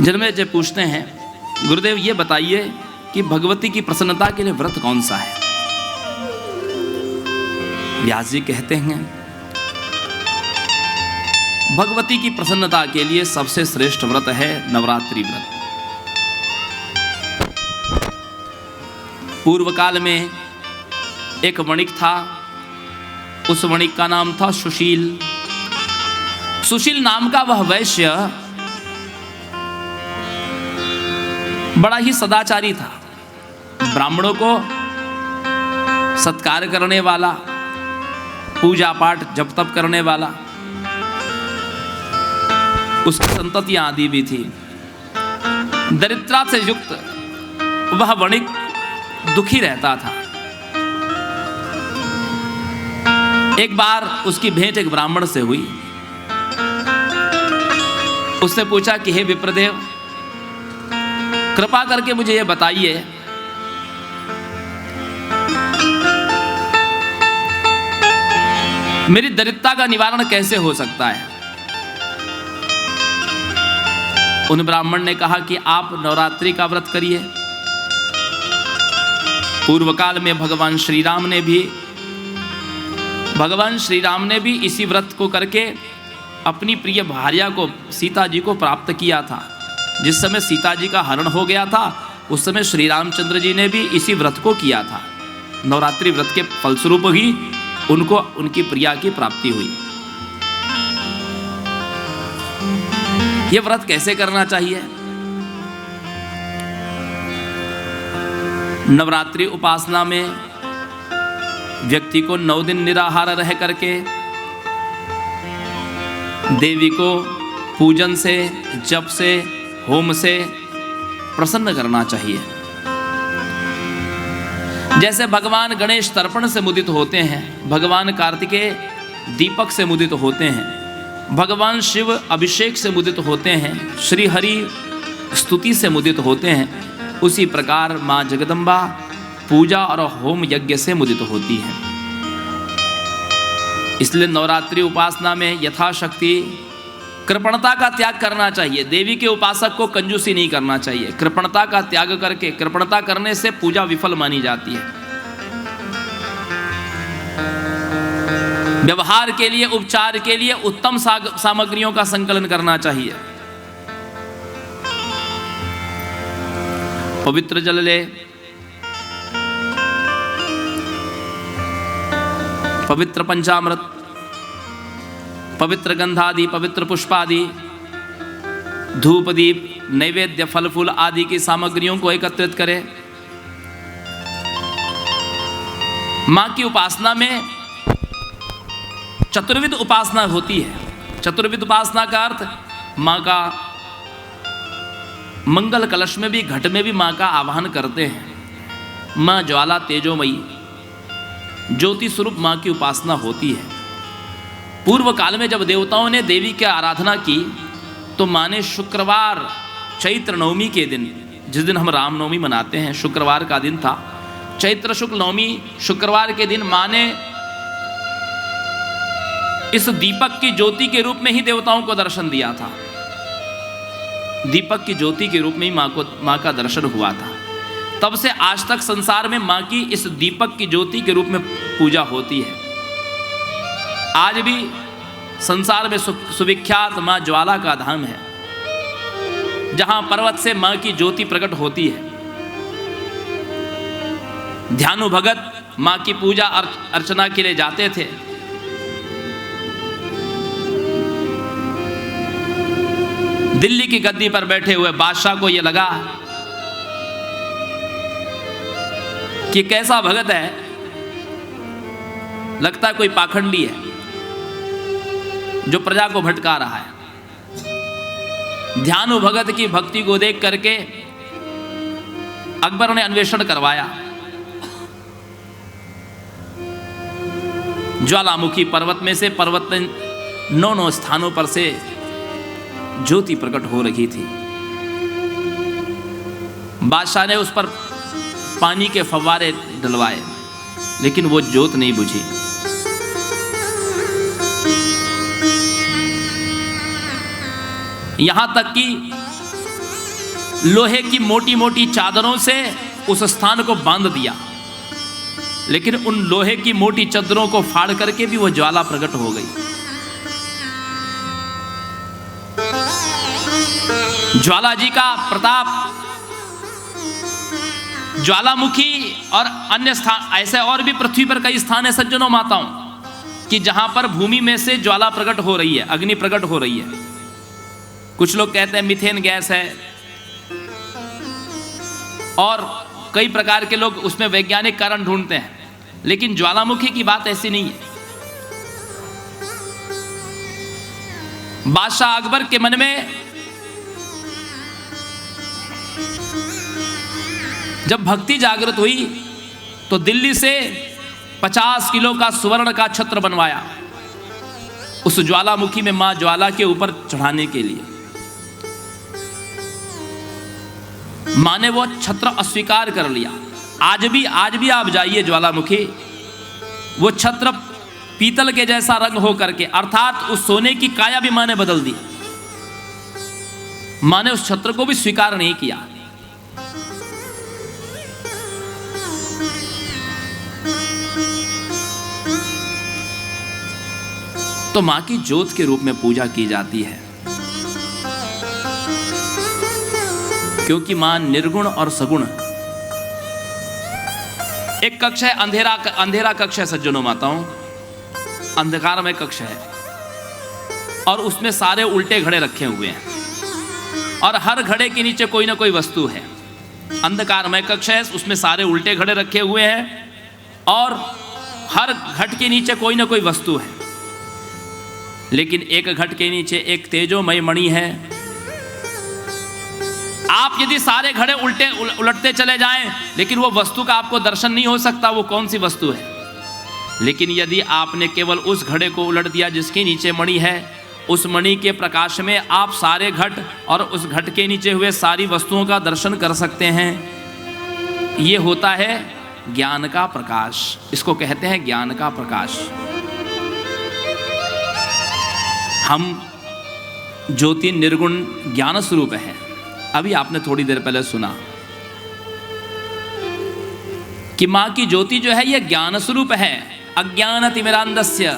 जन्मेजय पूछते हैं, गुरुदेव ये बताइए कि भगवती की प्रसन्नता के लिए व्रत कौन सा है? व्यास जी कहते हैं, भगवती की प्रसन्नता के लिए सबसे श्रेष्ठ व्रत है नवरात्रि व्रत। पूर्व काल में एक वणिक था, उस वणिक का नाम था सुशील। सुशील नाम का वह वैश्य बड़ा ही सदाचारी था, ब्राह्मणों को सत्कार करने वाला, पूजा पाठ जप तप करने वाला। उसकी संततियां आदि भी थी। दरिद्रता से युक्त वह वणिक दुखी रहता था। एक बार उसकी भेंट एक ब्राह्मण से हुई। उसने पूछा कि हे विप्रदेव, कृपा करके मुझे यह बताइए मेरी दरिद्रता का निवारण कैसे हो सकता है? उन ब्राह्मण ने कहा कि आप नवरात्रि का व्रत करिए। पूर्व काल में भगवान श्री राम ने भी इसी व्रत को करके अपनी प्रिय भार्या को, सीता जी को प्राप्त किया था। जिस समय सीता जी का हरण हो गया था, उस समय श्री रामचंद्र जी ने भी इसी व्रत को किया था। नवरात्रि व्रत के फलस्वरूप ही उनको उनकी प्रिया की प्राप्ति हुई। यह व्रत कैसे करना चाहिए? नवरात्रि उपासना में व्यक्ति को 9 दिन निराहार रह करके देवी को पूजन से, जप से, होम से प्रसन्न करना चाहिए। जैसे भगवान गणेश तर्पण से मुदित होते हैं, भगवान कार्तिकेय दीपक से मुदित होते हैं, भगवान शिव अभिषेक से मुदित होते हैं, श्री हरि स्तुति से मुदित होते हैं, उसी प्रकार माँ जगदम्बा पूजा और होम यज्ञ से मुदित होती है। इसलिए नवरात्रि उपासना में यथाशक्ति कृपणता का त्याग करना चाहिए। देवी के उपासक को कंजूसी नहीं करना चाहिए। कृपणता का त्याग करके, कृपणता करने से पूजा विफल मानी जाती है। व्यवहार के लिए, उपचार के लिए उत्तम सामग्रियों का संकलन करना चाहिए। पवित्र जल ले, पवित्र पंचामृत, पवित्र गंधादि, पवित्र पुष्पादि, धूप दीप, नैवेद्य, फल फूल आदि की सामग्रियों को एकत्रित करें। मां की उपासना में चतुर्विध उपासना होती है। चतुर्विध उपासना का अर्थ मां का मंगल कलश में भी, घट में भी मां का आवाहन करते हैं। मां ज्वाला तेजोमयी, ज्योति स्वरूप मां की उपासना होती है। पूर्व काल में जब देवताओं ने देवी की आराधना की तो मां ने शुक्रवार, चैत्र नवमी के दिन, जिस दिन हम रामनवमी मनाते हैं, शुक्रवार का दिन था, चैत्र शुक्ल नवमी शुक्रवार के दिन मां ने इस दीपक की ज्योति के रूप में ही देवताओं को दर्शन दिया था। दीपक की ज्योति के रूप में ही मां का दर्शन हुआ था। तब से आज तक संसार में मां की इस दीपक की ज्योति के रूप में पूजा होती है। आज भी संसार में सुविख्यात मां ज्वाला का धाम है, जहां पर्वत से मां की ज्योति प्रकट होती है। ध्यानु भगत मां की पूजा अर्चना के लिए जाते थे। दिल्ली की गद्दी पर बैठे हुए बादशाह को यह लगा कि कैसा भगत है, लगता है कोई पाखंडी है जो प्रजा को भटका रहा है। ध्यानु भगत की भक्ति को देख करके अकबर ने अन्वेषण करवाया। ज्वालामुखी पर्वत में से, पर्वत में 9 स्थानों पर से ज्योति प्रकट हो रही थी। बादशाह ने उस पर पानी के फव्वारे डलवाए, लेकिन वो ज्योत नहीं बुझी। यहां तक कि लोहे की मोटी मोटी चादरों से उस स्थान को बांध दिया, लेकिन उन लोहे की मोटी चादरों को फाड़ करके भी वो ज्वाला प्रकट हो गई। ज्वाला जी का प्रताप, ज्वालामुखी और अन्य स्थान, ऐसे और भी पृथ्वी पर कई स्थान है सज्जनों माताओं कि जहां पर भूमि में से ज्वाला प्रकट हो रही है, अग्नि प्रकट हो रही है। कुछ लोग कहते हैं मीथेन गैस है, और कई प्रकार के लोग उसमें वैज्ञानिक कारण ढूंढते हैं, लेकिन ज्वालामुखी की बात ऐसी नहीं है। बादशाह अकबर के मन में जब भक्ति जागृत हुई तो दिल्ली से 50 किलो का सुवर्ण का छत्र बनवाया उस ज्वालामुखी में मां ज्वाला के ऊपर चढ़ाने के लिए। मां ने वो छत्र अस्वीकार कर लिया। आज भी आप जाइए ज्वालामुखी, वो छत्र पीतल के जैसा रंग हो करके, अर्थात उस सोने की काया भी मां ने बदल दी। मां ने उस छत्र को भी स्वीकार नहीं किया। तो मां की ज्योत के रूप में पूजा की जाती है, क्योंकि मां निर्गुण और सगुण। एक कक्ष है अंधेरा कक्ष है सज्जनों माताओं, अंधकारमय कक्ष है, और उसमें सारे उल्टे घड़े रखे हुए हैं, और हर घड़े के नीचे कोई ना कोई वस्तु है। अंधकारमय कक्ष है, उसमें सारे उल्टे घड़े रखे हुए हैं, और हर घट के नीचे कोई ना कोई वस्तु है। लेकिन एक घट के नीचे एक तेजोमय मणि है। आप यदि सारे घड़े उलटते चले जाएं, लेकिन वो वस्तु का आपको दर्शन नहीं हो सकता, वो कौन सी वस्तु है। लेकिन यदि आपने केवल उस घड़े को उलट दिया जिसके नीचे मणि है, उस मणि के प्रकाश में आप सारे घट और उस घट के नीचे हुए सारी वस्तुओं का दर्शन कर सकते हैं। ये होता है ज्ञान का प्रकाश, इसको कहते हैं ज्ञान का प्रकाश। हम ज्योति निर्गुण ज्ञान स्वरूप है। अभी आपने थोड़ी देर पहले सुना कि मां की ज्योति जो है यह ज्ञान स्वरूप है। अज्ञान तिमिरांधस्य